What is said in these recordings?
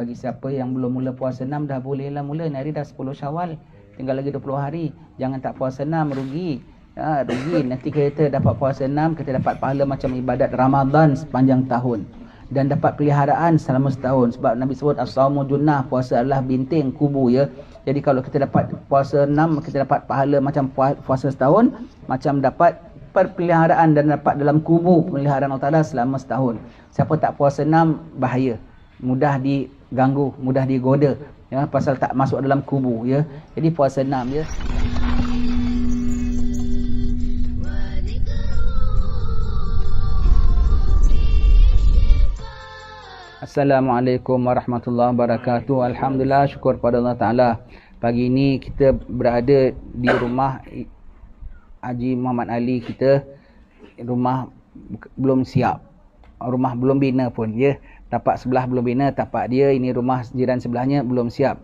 bagi siapa yang belum mula puasa 6 dah bolehlah mula. Ni hari dah 10 Syawal, tinggal lagi 20 hari. Jangan tak puasa 6, rugi. Rugi. Nanti kita dapat puasa 6, kita dapat pahala macam ibadat Ramadan sepanjang tahun, dan dapat peliharaan selama setahun. Sebab Nabi sebut as-saumu junnah, puasa adalah binting kubu ya. Jadi kalau kita dapat puasa 6, kita dapat pahala macam puasa setahun, macam dapat perpeliharaan dan dapat dalam kubu pemeliharaan Allah Ta'ala selama setahun. Siapa tak puasa 6, bahaya, mudah diganggu, mudah digoda ya, pasal tak masuk dalam kubu ya. Jadi puasa 6 ya. Assalamualaikum warahmatullahi wabarakatuh. Alhamdulillah, syukur pada Allah Ta'ala. Pagi ini kita berada di rumah Haji Muhammad Ali kita. Rumah belum siap, rumah belum bina pun ya. Tapak sebelah belum bina, tapak dia, ini rumah jiran sebelahnya belum siap.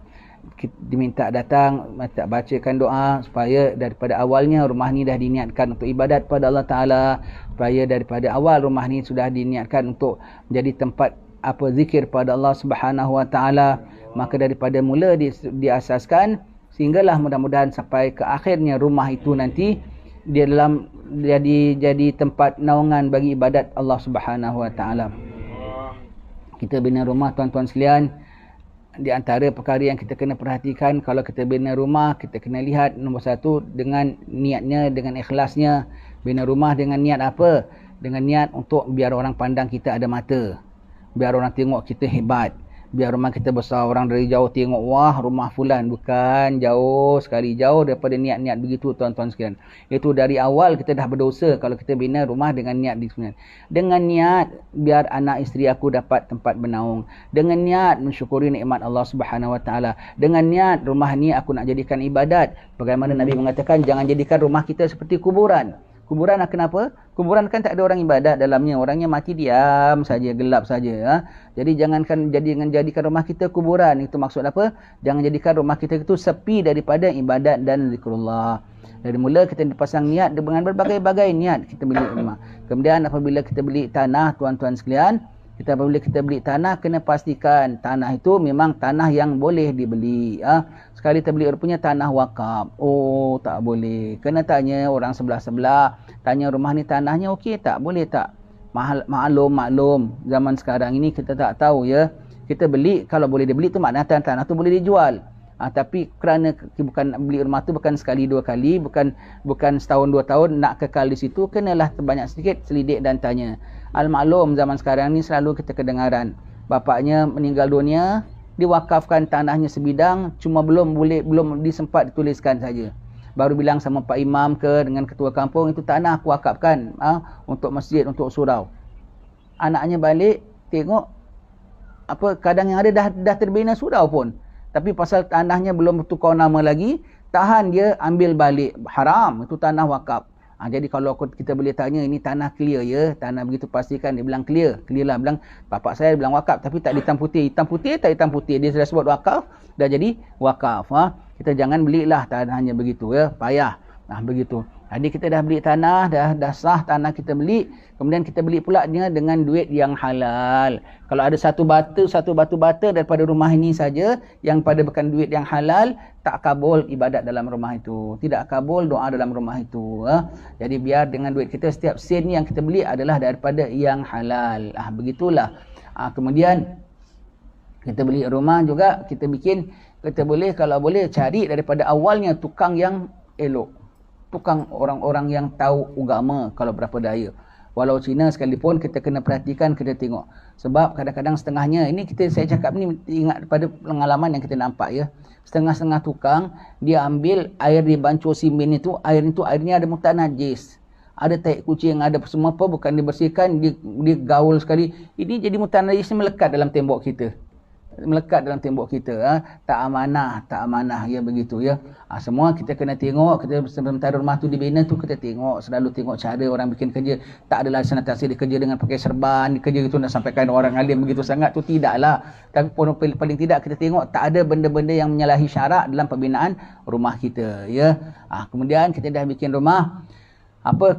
Kita diminta datang, minta bacakan doa supaya daripada awalnya rumah ni dah diniatkan untuk ibadat pada Allah Ta'ala. Supaya daripada awal rumah ni sudah diniatkan untuk menjadi tempat zikir pada Allah Subhanahu Wa Ta'ala. Maka daripada mula diasaskan sehinggalah mudah-mudahan sampai ke akhirnya rumah itu nanti dia dalam jadi tempat naungan bagi ibadat Allah Subhanahu Wa Ta'ala. Kita bina rumah, tuan-tuan sekalian, di antara perkara yang kita kena perhatikan kalau kita bina rumah, kita kena lihat nombor satu dengan niatnya, dengan ikhlasnya. Bina rumah dengan niat apa? Dengan niat untuk biar orang pandang kita ada mata, biar orang tengok kita hebat, biar rumah kita besar, orang dari jauh tengok, wah rumah fulan. Bukan, jauh sekali, jauh daripada niat-niat begitu tuan-tuan sekalian. Itu dari awal kita dah berdosa kalau kita bina rumah dengan niat sebenarnya. Dengan niat biar anak isteri aku dapat tempat bernaung, dengan niat mensyukuri nikmat Allah Subhanahu Wa Ta'ala, dengan niat rumah ni aku nak jadikan ibadat. Bagaimana Nabi mengatakan jangan jadikan rumah kita seperti kuburan. Kuburan kenapa? Kuburan kan tak ada orang ibadat dalamnya. Orangnya mati diam saja, gelap saja. Jadi jangan jadikan rumah kita kuburan. Itu maksud apa? Jangan jadikan rumah kita itu sepi daripada ibadat dan zikrullah. Dari mula kita dipasang niat dengan berbagai-bagai niat kita beli rumah. Kemudian apabila kita beli tanah, tuan-tuan sekalian, apabila kita beli tanah, kena pastikan tanah itu memang tanah yang boleh dibeli. Sekali kita beli rupanya tanah wakaf, oh tak boleh. Kena tanya orang sebelah-sebelah, tanya rumah ni tanahnya okey tak, boleh tak? Maklum zaman sekarang ini kita tak tahu ya. Kita beli, kalau boleh dibeli tu maknanya tanah tu boleh dijual. Tapi kerana bukan beli rumah tu bukan sekali dua kali, bukan setahun dua tahun nak kekal di situ, kenalah terbanyak sedikit selidik dan tanya. Al-maklum zaman sekarang ni selalu kita kedengaran bapaknya meninggal dunia, diwakafkan tanahnya sebidang, cuma belum disempat dituliskan saja. Baru bilang sama Pak Imam dengan ketua kampung, itu tanah aku wakafkan untuk masjid, untuk surau. Anaknya balik tengok kadang yang ada dah terbina surau pun, tapi pasal tanahnya belum bertukar nama lagi, tahan dia ambil balik. Haram, itu tanah wakaf. Jadi kalau kita boleh tanya, ini tanah clear ya, tanah begitu pastikan, dia bilang clear lah. Bilang bapak saya bilang wakaf, tapi tak hitam putih tak hitam putih, dia sudah sebut wakaf, dah jadi wakaf. Kita jangan belilah tanahnya begitu ya, payah. Begitu. Jadi kita dah beli tanah, dah sah tanah kita beli, kemudian kita beli pula dengan duit yang halal. Kalau ada satu batu bata daripada rumah ini saja yang pada bukan duit yang halal, tak kabul ibadat dalam rumah itu, tidak kabul doa dalam rumah itu. Jadi biar dengan duit kita, setiap sen yang kita beli adalah daripada yang halal. Begitulah. Kemudian kita beli rumah juga, kita boleh kalau boleh cari daripada awalnya tukang yang elok, tukang orang-orang yang tahu agama kalau berapa daya. Walau Cina sekalipun kita kena perhatikan, kita tengok. Sebab kadang-kadang setengahnya, ini saya cakap ni ingat pada pengalaman yang kita nampak ya. Setengah-setengah tukang, dia ambil air di bancuh simen itu, airnya ada mutan najis. Ada tai kucing, ada semua apa, bukan dibersihkan, dia gaul sekali. Ini jadi mutan najis melekat dalam tembok kita. Tak amanah ya, begitu ya. Semua kita kena tengok. Kita sementara rumah tu dibina tu, kita selalu tengok cara orang bikin kerja. Tak adalah senantiasa dia kerja dengan pakai serban, dia kerja itu nak sampaikan orang alim begitu sangat tu, tidaklah. Tapi paling tidak kita tengok tak ada benda-benda yang menyalahi syarak dalam pembinaan rumah kita ya. Kemudian kita dah bikin rumah,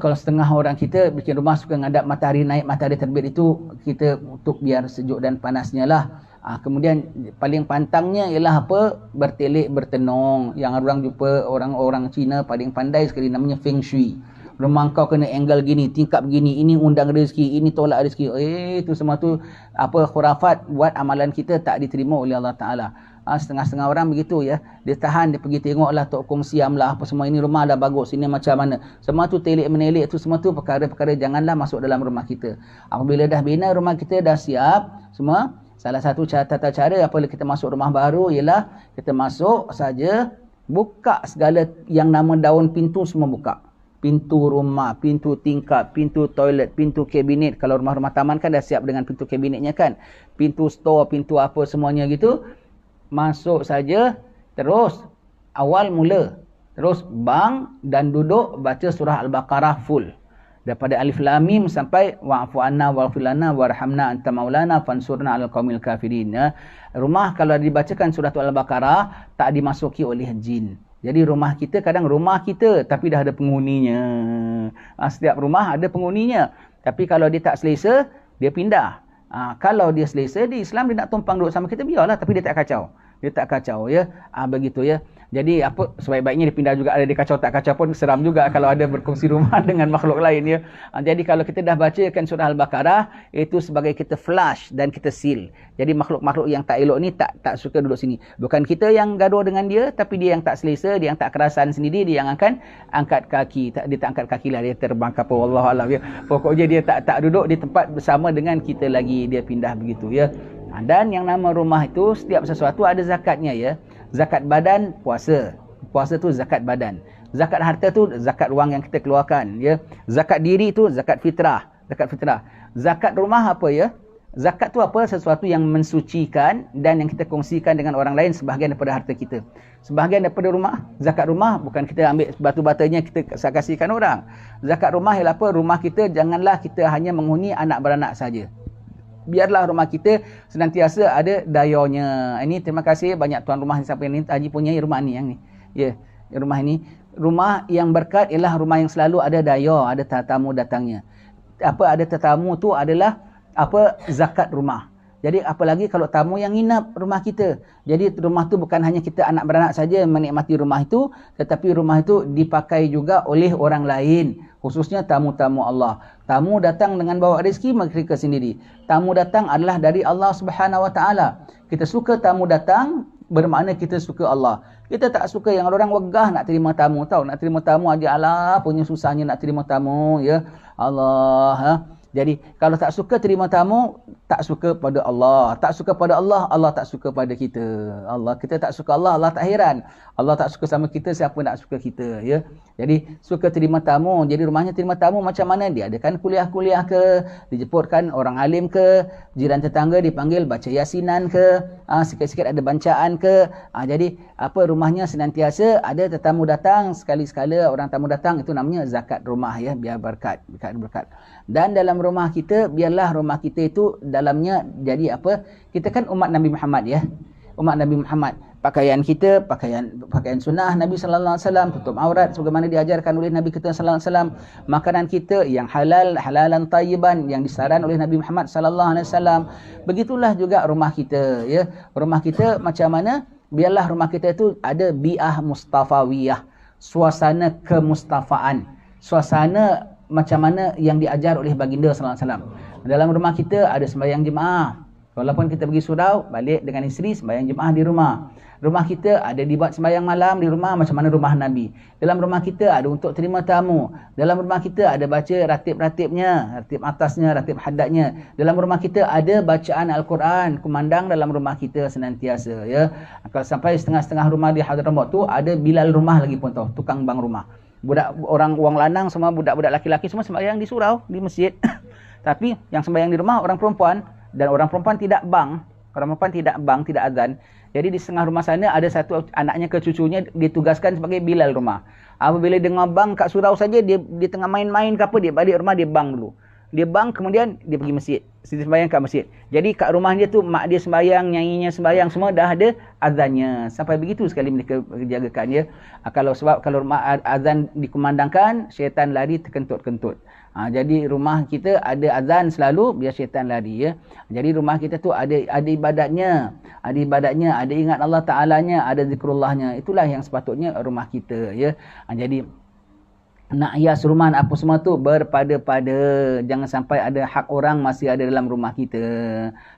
kalau setengah orang kita bikin rumah suka ngadap matahari naik, matahari terbit itu, kita untuk biar sejuk dan panasnya lah. Kemudian paling pantangnya ialah apa? Bertelik bertenung. Yang orang jumpa orang-orang Cina paling pandai sekali namanya Feng Shui. Rumah kau kena angle gini, tingkap begini, ini undang rezeki, ini tolak rezeki. Itu semua tu apa khurafat buat amalan kita tak diterima oleh Allah Taala. Setengah-setengah orang begitu ya. Dia tahan, dia pergi tengoklah Tok Kong Siam lah apa semua, ini rumah dah bagus, ini macam mana. Semua tu telik menelik tu semua tu perkara-perkara janganlah masuk dalam rumah kita. Apabila dah bina rumah kita dah siap semua, salah satu tata cara apabila kita masuk rumah baru ialah kita masuk saja, buka segala yang nama daun pintu semua buka. Pintu rumah, pintu tingkap, pintu toilet, pintu kabinet. Kalau rumah-rumah taman kan dah siap dengan pintu kabinetnya kan. Pintu store, pintu apa semuanya gitu. Masuk saja, terus awal mula. Terus bang dan duduk baca surah Al-Baqarah full. Daripada Alif Lam Mim sampai wa'fu anna waghfir lana warhamna anta maulana fansurna 'alal qaumil kafirin. Rumah kalau dibacakan surah Al-Baqarah tak dimasuki oleh jin. Jadi rumah kita kadang rumah kita tapi dah ada penghuninya. Setiap rumah ada penghuninya. Tapi kalau dia tak selesa, dia pindah. Kalau dia selesa, di Islam dia nak tumpang duduk sama kita, biarlah, tapi dia tak kacau. Dia tak kacau ya. Begitu ya. Jadi apa sebaik-baiknya dia pindah juga. Ada dia kacau tak kacau pun seram juga kalau ada berkongsi rumah dengan makhluk lain ya. Jadi kalau kita dah bacakan surah Al-Baqarah, itu sebagai kita flush dan kita seal. Jadi makhluk-makhluk yang tak elok ni tak suka duduk sini. Bukan kita yang gaduh dengan dia, tapi dia yang tak selesa, dia yang tak kerasan sendiri, dia yang akan angkat kaki. Dia tak angkat kaki lah, dia terbang ke apa, wallahualam ya. Pokoknya dia tak duduk di tempat bersama dengan kita lagi, dia pindah begitu ya. Dan yang nama rumah itu setiap sesuatu ada zakatnya ya. Zakat badan, puasa. Puasa tu zakat badan. Zakat harta tu zakat wang yang kita keluarkan ya. Zakat diri tu zakat fitrah, zakat fitrah. Zakat rumah apa ya? Zakat tu apa? Sesuatu yang mensucikan dan yang kita kongsikan dengan orang lain sebahagian daripada harta kita. Sebahagian daripada rumah, zakat rumah bukan kita ambil batu-batanya kita kasihkan orang. Zakat rumah ialah apa? Rumah kita janganlah kita hanya menghuni anak beranak saja. Biarlah rumah kita senantiasa ada dayanya. Ini terima kasih banyak tuan rumah siapa yang ni Haji punya rumah ni yang ni. Ya, rumah ini. Rumah yang berkat ialah rumah yang selalu ada daya, ada tetamu datangnya. Apa ada tetamu tu adalah apa zakat rumah. Jadi apalagi kalau tamu yang nginap rumah kita. Jadi rumah tu bukan hanya kita anak beranak saja menikmati rumah itu, tetapi rumah itu dipakai juga oleh orang lain, khususnya tamu-tamu Allah. Tamu datang dengan bawa rezeki mereka sendiri. Tamu datang adalah dari Allah Subhanahu Wa Taala. Kita suka tamu datang bermakna kita suka Allah. Kita tak suka yang orang wegah nak terima tamu, tahu nak terima tamu aja alah punya susahnya nak terima tamu ya. Allah Jadi kalau tak suka terima tamu, tak suka pada Allah. Tak suka pada Allah, Allah tak suka pada kita. Kita tak suka Allah, Allah tak heran. Allah tak suka sama kita, siapa nak suka kita ya. Jadi suka terima tamu. Jadi rumahnya terima tamu macam mana? Dia adakan kuliah-kuliah ke, dijemputkan orang alim ke, jiran tetangga dipanggil baca yasinan ke, sikit-sikit ada bancaan ke. Jadi apa rumahnya senantiasa ada tetamu datang, sekali-sekala orang tamu datang, itu namanya zakat rumah ya, biar berkat. Dan dalam rumah kita, biarlah rumah kita itu dalamnya jadi apa? Kita kan umat Nabi Muhammad ya. Umat Nabi Muhammad. Pakaian kita, pakaian sunnah Nabi sallallahu alaihi wasallam, tutup aurat sebagaimana diajarkan oleh Nabi kita sallallahu alaihi wasallam. Makanan kita yang halalan tayyiban yang disaran oleh Nabi Muhammad sallallahu alaihi wasallam. Begitulah juga rumah kita ya. Rumah kita macam mana? Biarlah rumah kita itu ada bi'ah mustafawiyah, suasana kemustafaan. Suasana macam mana yang diajar oleh baginda sallallahu alaihi wasallam. Dalam rumah kita ada sembahyang jemaah. Walaupun kita pergi surau, balik dengan isteri, sembahyang jemaah di rumah. Rumah kita ada dibuat sembahyang malam di rumah macam mana rumah Nabi. Dalam rumah kita ada untuk terima tamu. Dalam rumah kita ada baca ratib-ratibnya, ratib atasnya, ratib haddadnya. Dalam rumah kita ada bacaan Al-Quran, kumandang dalam rumah kita senantiasa ya. Kalau sampai setengah-setengah rumah di Hadramaut tu ada bilal rumah lagi pun tahu, tukang bang rumah. Budak orang lanang semua, budak-budak laki-laki semua sembahyang di surau, di masjid. Tapi yang sembahyang di rumah orang perempuan, dan orang perempuan tidak bang. Orang perempuan tidak bang, tidak azan. Jadi di setengah rumah sana ada satu anaknya ke cucunya ditugaskan sebagai bilal rumah. Apabila dengar bang kat surau saja, dia tengah main-main ke apa, dia balik rumah dia bang dulu. Dia bang kemudian dia pergi masjid. Dia sembahyang kat masjid. Jadi kat rumah dia tu mak dia sembahyang, nyanyinya sembahyang semua dah ada azannya. Sampai begitu sekali mereka jagakan ya. Kalau sebab kalau azan dikumandangkan, syaitan lari terkentut-kentut. Jadi rumah kita ada azan selalu, biar syaitan lari ya. Jadi rumah kita tu ada ibadatnya, ada ingat Allah Ta'alanya, ada zikrullahnya. Itulah yang sepatutnya rumah kita ya. Jadi nak hias rumah apa semua tu berpada-pada. Jangan sampai ada hak orang masih ada dalam rumah kita.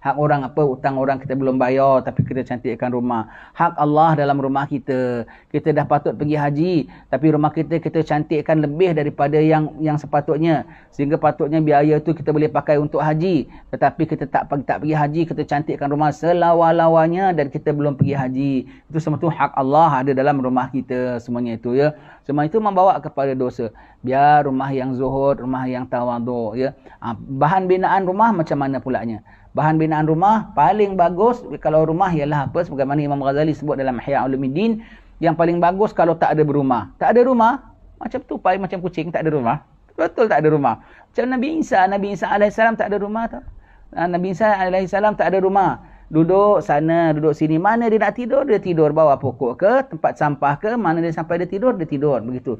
Hak orang apa, hutang orang kita belum bayar tapi kita cantikkan rumah. Hak Allah dalam rumah kita. Kita dah patut pergi haji tapi rumah kita cantikkan lebih daripada yang sepatutnya. Sehingga patutnya biaya tu kita boleh pakai untuk haji. Tetapi kita tak pergi haji, kita cantikkan rumah selawa-lawanya dan kita belum pergi haji. Itu semua tu hak Allah ada dalam rumah kita semuanya itu ya. Semua itu membawa kepada dosa. Biar rumah yang zuhud, rumah yang tawaduk ya. Bahan binaan rumah macam mana pulanya? Bahan binaan rumah paling bagus kalau rumah ialah apa? Sebagaimana Imam Ghazali sebut dalam Ihya Ulumuddin, yang paling bagus kalau tak ada berumah. Tak ada rumah, macam tupai, macam kucing tak ada rumah. Betul tak ada rumah. Macam Nabi Isa alaihissalam tak ada rumah tak? Nabi Isa alaihissalam tak ada rumah. Duduk sana, duduk sini. Mana dia nak tidur, dia tidur. Bawah pokok ke, tempat sampah ke, mana dia sampai dia tidur. Begitu.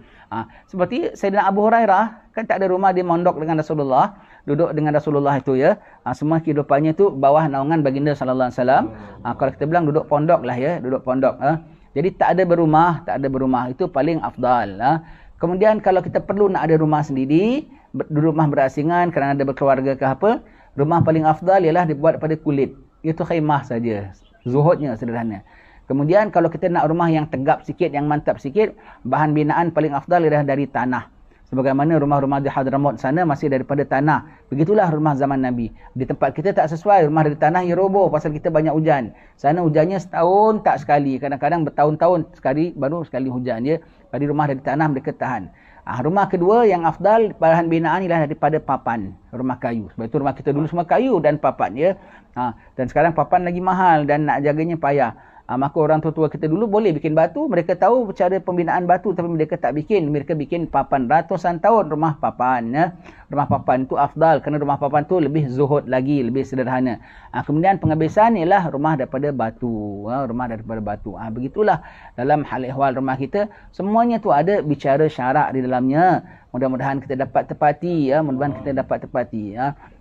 Seperti Sayyidina Abu Hurairah, kan tak ada rumah, dia mondok dengan Rasulullah. Duduk dengan Rasulullah itu ya. Semua kehidupannya tu bawah naungan baginda sallallahu alaihi wasallam. Kalau kita bilang duduk pondok lah ya, duduk pondok. Jadi tak ada berumah. Itu paling afdal. Kemudian kalau kita perlu nak ada rumah sendiri, rumah berasingan kerana ada berkeluarga ke apa, rumah paling afdal ialah dibuat daripada kulit. Itu khaimah saja. Zuhudnya sederhana. Kemudian kalau kita nak rumah yang tegap sikit, yang mantap sikit, bahan binaan paling afdal ialah dari tanah. Sebagaimana rumah-rumah di Hadramaut sana masih daripada tanah. Begitulah rumah zaman Nabi. Di tempat kita tak sesuai, rumah dari tanah ia roboh pasal kita banyak hujan. Sana hujannya setahun tak sekali. Kadang-kadang bertahun-tahun sekali, baru sekali hujan ya. Pada rumah dari tanah mereka tahan. Rumah kedua yang afdal bahan binaan ialah daripada papan, rumah kayu. Sebab itu rumah kita dulu semua kayu dan papan ya. Dan sekarang papan lagi mahal dan nak jaganya payah. Maka orang tua kita dulu boleh bikin batu, mereka tahu cara pembinaan batu tapi mereka tak bikin. Mereka bikin papan ratusan tahun rumah papan ya. Rumah papan itu afdal kerana rumah papan tu lebih zuhud lagi, lebih sederhana. Kemudian penghabisan ialah rumah daripada batu, begitulah dalam hal ehwal rumah kita semuanya tu ada bicara syarak di dalamnya. Mudah-mudahan kita dapat tepati ya,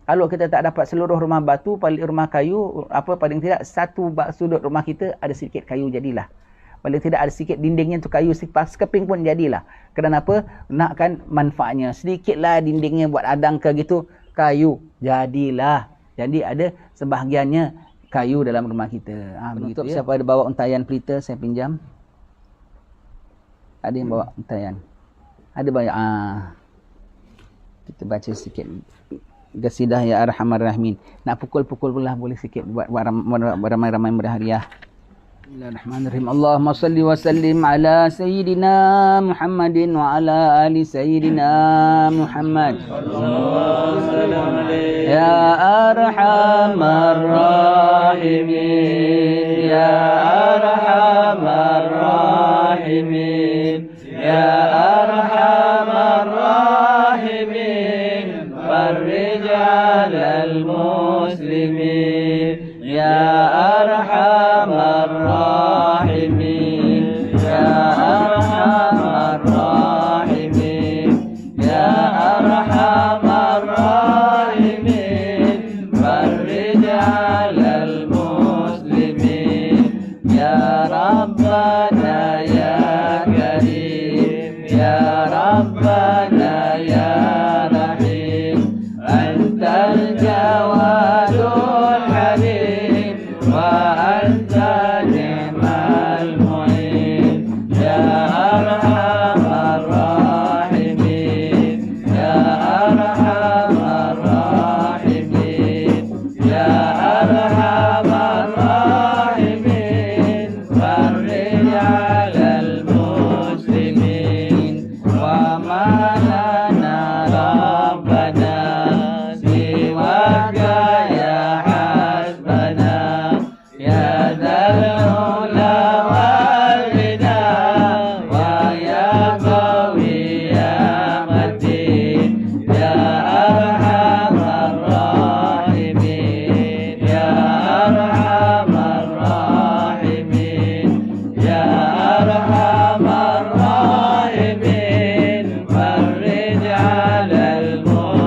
Kalau kita tak dapat seluruh rumah batu, paling rumah kayu, paling tidak satu sudut rumah kita ada sedikit kayu jadilah. Paling tidak ada sikit dindingnya tu kayu, sekeping pun jadilah. Kenapa? Nakkan manfaatnya. Sedikitlah dindingnya buat adang ke gitu, kayu jadilah. Jadi ada sebahagiannya kayu dalam rumah kita. Begitu ya. Siapa ada bawa untaian pelita, saya pinjam. Ada yang bawa untaian? Ada banyak. Kita baca sikit. Qasidah ya Arhamar Rahimin. Nak pukul-pukul pula boleh sikit buat ramai-ramai berhariah. Bismillahirrahmanirrahim. Allahumma salli wa sallim ala sayyidina Muhammadin wa ala ali sayyidina Muhammad. Ya Arhamar Rahimin, ya Arhamar Rahimin, ya Arhamar Rahimin, farij 'alal muslimin, ya Arhamar Rahimin, ya Arhamar Rahimin, ya Arhamar Rahimin, farij 'alal muslimin, ya Rabbana ya Karim, ya Rabbana ya Rahim, antal jawadul halim wa anta ni'mal mu'in, ya Arhamar Rahimin, ya Arhamar Rahimin, ya Arhamar Rahimin, farij 'alal muslimin, wa ma lana rabbana siwaka ya hasbana, ya dzal ula wal ghina, wa ya qawi ya matin, ya Arhamar Rahimin, ya Arhamar Rahimin, ya Arhamar Rahimin, farij 'alal muslimin.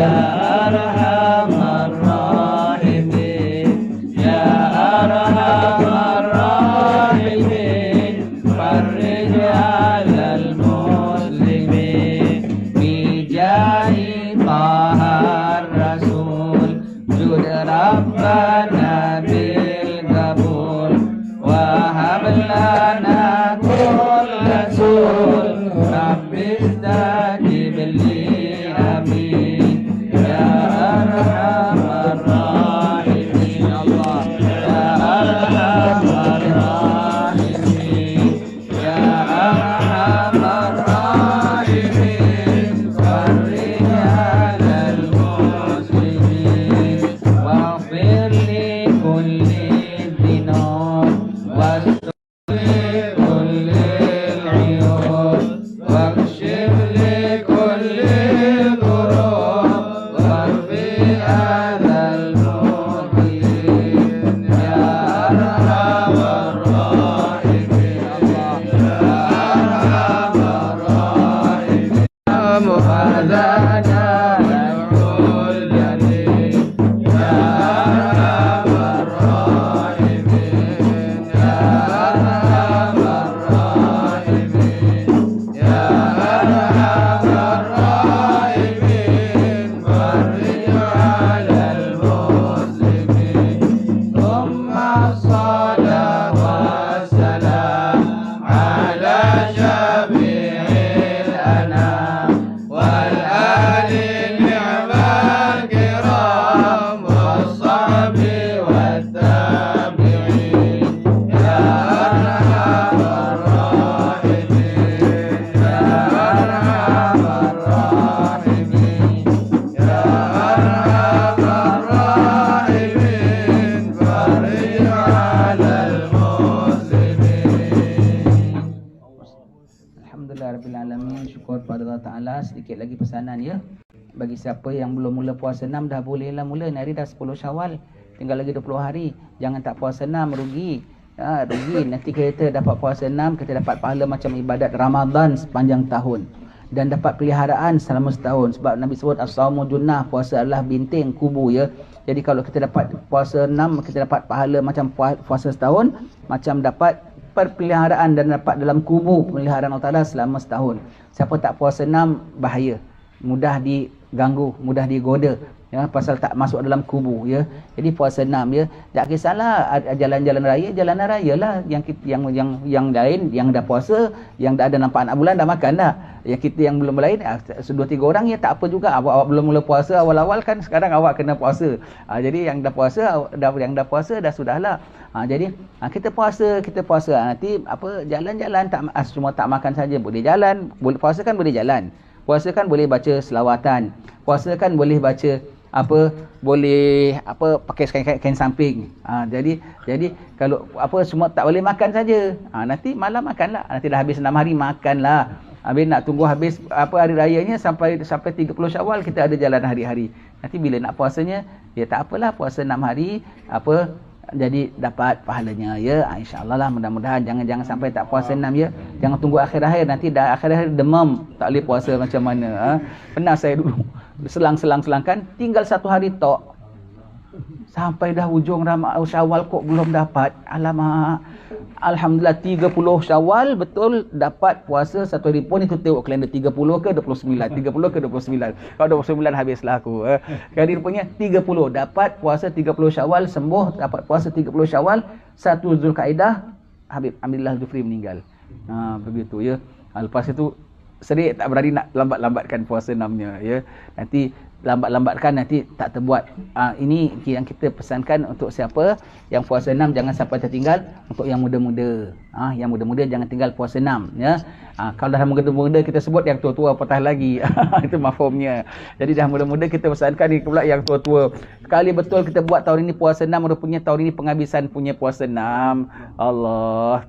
ya arhamar rahimin, ya arhamar rahimin, farij 'alal muslimin bi jahi tahar rasul, jud rabbana bil qabul wa hab lana kull rasul, rabbis tajib li amin, ya arhamar rahimin, Allah ya arhamar rahimin, ya arhamar rahimin, farij 'alal muslimin waghfir li kulli dhinab wastur li kulli al-'uyub wakshif li kulli al-ghurub warfi hadzal muqim, ya arhamar rahimin, Allah ya arhamar rahimin, muhadana al jalil, ya arhamar rahimin, ya arhamar rahimin, ya arhamar rahimin, farij 'alal muslimin, thumma as-salah was-salam ala syafi'il anam wal ali ni'mal kiram was-sahbi wat-tabi'in, ya arhamar rahimin, ya arhamar rahimin, ya arhamar rahimin, farij 'alal muslimin. Alhamdulillahirrahmanirrahim. Syukur pada Allah Ta'ala. Sedikit lagi pesanan ya. Bagi siapa yang belum mula puasa 6, dah bolehlah mula. Ni hari dah 10 Syawal, tinggal lagi 20 hari. Jangan tak puasa 6, rugi. Rugi. Nanti kita dapat puasa 6, kita dapat pahala macam ibadat Ramadan sepanjang tahun, dan dapat peliharaan selama setahun. Sebab Nabi sebut as-saumu junnah, puasa adalah binting kubu ya. Jadi kalau kita dapat puasa 6, kita dapat pahala macam puasa setahun, macam dapat perpeliharaan dan dapat dalam kubu pemeliharaan Allah Ta'ala selama setahun. Siapa tak puasa 6, bahaya, mudah diganggu, mudah digoda ya, pasal tak masuk dalam kubu ya. Jadi puasa 6 ya. Tak kisahlah jalan-jalan raya, jalanan raya lah yang lain yang dah puasa, yang dah ada nampak anak bulan dah makan dah. Yang kita yang belum lain, 2-3 orang ya tak apa juga. Awak belum mula puasa awal-awal kan, sekarang awak kena puasa. Jadi yang dah puasa dah sudahlah. Jadi kita puasa. Nanti apa, jalan-jalan tak cuma tak makan saja, boleh jalan, boleh puasa kan, boleh jalan. Puasa kan boleh baca selawatan. Puasa kan boleh baca boleh pakai kain samping. Jadi kalau semua tak boleh makan saja. Nanti malam makanlah. Nanti dah habis 6 hari makanlah. Habis nak tunggu habis hari rayanya sampai 30 Syawal kita ada jalan hari-hari. Nanti bila nak puasanya, ya tak apalah, puasa 6 hari jadi dapat pahalanya ya. InsyaAllah lah, mudah-mudahan jangan sampai tak puasa 6 ya. Jangan tunggu akhir-akhir, nanti dah akhir-akhir demam, tak boleh puasa macam mana. Pernah saya dulu selang-selangkan, tinggal 1 hari tok, sampai dah hujung Syawal kok belum dapat. Alamak. Alhamdulillah 30 Syawal betul dapat puasa 1 hari pun. Itu tengok kalender 30 ke 29, 30 ke 29. Kalau 29 habislah aku. Kali rupanya 30 dapat puasa 30 Syawal, sembuh dapat puasa 30 Syawal, 1 Zulkaidah Habib Amillah Al-Jufri meninggal. Begitu ya. Lepas itu serik tak berani nak lambat-lambatkan puasa 6-nya ya. Nanti lambat-lambatkan, nanti tak terbuat. Ini yang kita pesankan untuk siapa yang puasa 6, jangan sampai tertinggal. Untuk yang muda-muda, yang muda-muda jangan tinggal puasa 6 ya. Kalau dah muda-muda kita sebut, yang tua-tua patah lagi. Itu mafhumnya. Jadi dah muda-muda kita pesankan ni pula yang tua-tua. Sekali betul kita buat tahun ini puasa 6, rupanya tahun ini penghabisan punya puasa 6. Allah.